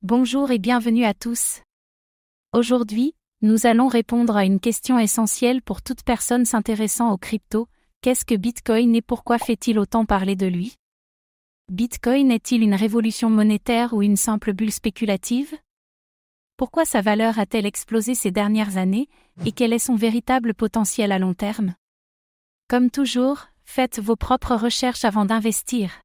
Bonjour et bienvenue à tous. Aujourd'hui, nous allons répondre à une question essentielle pour toute personne s'intéressant aux cryptos. Qu'est-ce que Bitcoin et pourquoi fait-il autant parler de lui? Bitcoin est-il une révolution monétaire ou une simple bulle spéculative? Pourquoi sa valeur a-t-elle explosé ces dernières années et quel est son véritable potentiel à long terme? Comme toujours, faites vos propres recherches avant d'investir.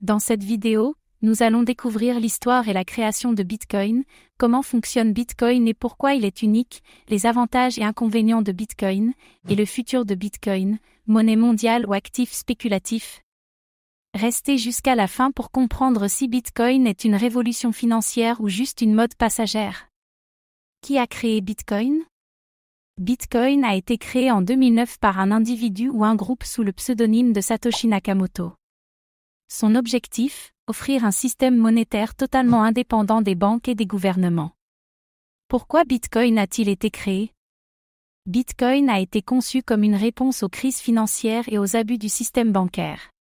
Dans cette vidéo, nous allons découvrir l'histoire et la création de Bitcoin, comment fonctionne Bitcoin et pourquoi il est unique, les avantages et inconvénients de Bitcoin, et le futur de Bitcoin, monnaie mondiale ou actif spéculatif. Restez jusqu'à la fin pour comprendre si Bitcoin est une révolution financière ou juste une mode passagère. Qui a créé Bitcoin? Bitcoin a été créé en 2009 par un individu ou un groupe sous le pseudonyme de Satoshi Nakamoto. Son objectif, offrir un système monétaire totalement indépendant des banques et des gouvernements. Pourquoi Bitcoin a-t-il été créé? Bitcoin a été conçu comme une réponse aux crises financières et aux abus du système bancaire.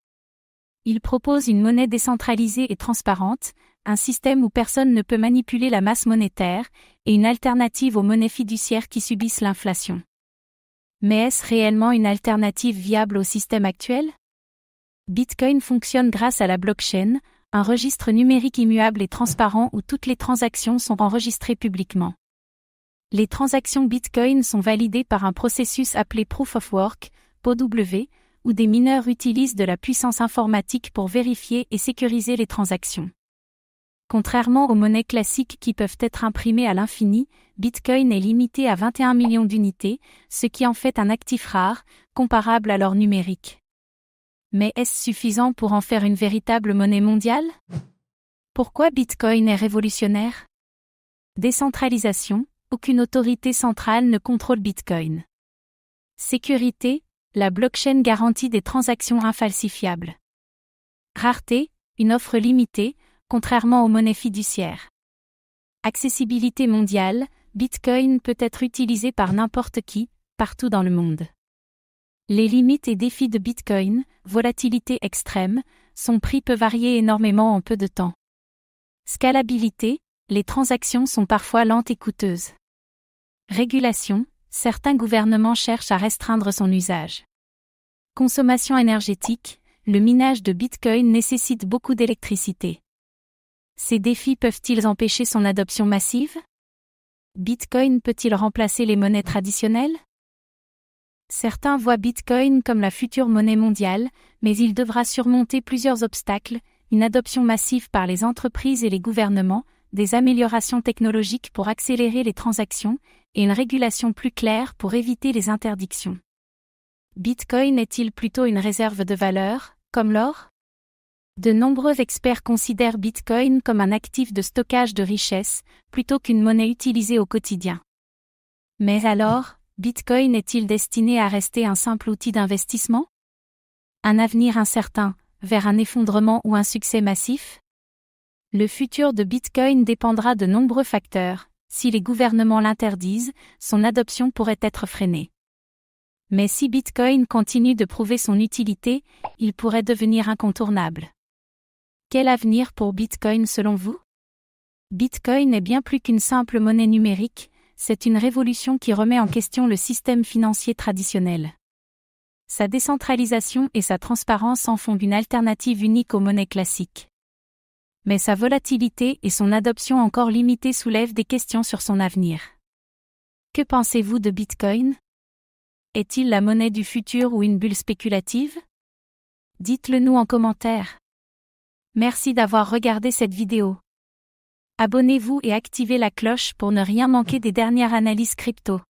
Il propose une monnaie décentralisée et transparente, un système où personne ne peut manipuler la masse monétaire, et une alternative aux monnaies fiduciaires qui subissent l'inflation. Mais est-ce réellement une alternative viable au système actuel? Bitcoin fonctionne grâce à la blockchain, un registre numérique immuable et transparent où toutes les transactions sont enregistrées publiquement. Les transactions Bitcoin sont validées par un processus appelé Proof of Work, POW, où des mineurs utilisent de la puissance informatique pour vérifier et sécuriser les transactions. Contrairement aux monnaies classiques qui peuvent être imprimées à l'infini, Bitcoin est limité à 21 millions d'unités, ce qui en fait un actif rare, comparable à l'or numérique. Mais est-ce suffisant pour en faire une véritable monnaie mondiale? Pourquoi Bitcoin est révolutionnaire? Décentralisation, aucune autorité centrale ne contrôle Bitcoin. Sécurité, la blockchain garantit des transactions infalsifiables. Rareté, une offre limitée, contrairement aux monnaies fiduciaires. Accessibilité mondiale, Bitcoin peut être utilisé par n'importe qui, partout dans le monde. Les limites et défis de Bitcoin, volatilité extrême, son prix peut varier énormément en peu de temps. Scalabilité, les transactions sont parfois lentes et coûteuses. Régulation, certains gouvernements cherchent à restreindre son usage. Consommation énergétique, le minage de Bitcoin nécessite beaucoup d'électricité. Ces défis peuvent-ils empêcher son adoption massive? Bitcoin peut-il remplacer les monnaies traditionnelles? Certains voient Bitcoin comme la future monnaie mondiale, mais il devra surmonter plusieurs obstacles, une adoption massive par les entreprises et les gouvernements, des améliorations technologiques pour accélérer les transactions, et une régulation plus claire pour éviter les interdictions. Bitcoin est-il plutôt une réserve de valeur, comme l'or? De nombreux experts considèrent Bitcoin comme un actif de stockage de richesses, plutôt qu'une monnaie utilisée au quotidien. Mais alors, Bitcoin est-il destiné à rester un simple outil d'investissement? Un avenir incertain, vers un effondrement ou un succès massif? Le futur de Bitcoin dépendra de nombreux facteurs. Si les gouvernements l'interdisent, son adoption pourrait être freinée. Mais si Bitcoin continue de prouver son utilité, il pourrait devenir incontournable. Quel avenir pour Bitcoin selon vous? Bitcoin est bien plus qu'une simple monnaie numérique. C'est une révolution qui remet en question le système financier traditionnel. Sa décentralisation et sa transparence en font une alternative unique aux monnaies classiques. Mais sa volatilité et son adoption encore limitée soulèvent des questions sur son avenir. Que pensez-vous de Bitcoin? Est-il la monnaie du futur ou une bulle spéculative? Dites-le nous en commentaire. Merci d'avoir regardé cette vidéo. Abonnez-vous et activez la cloche pour ne rien manquer des dernières analyses crypto.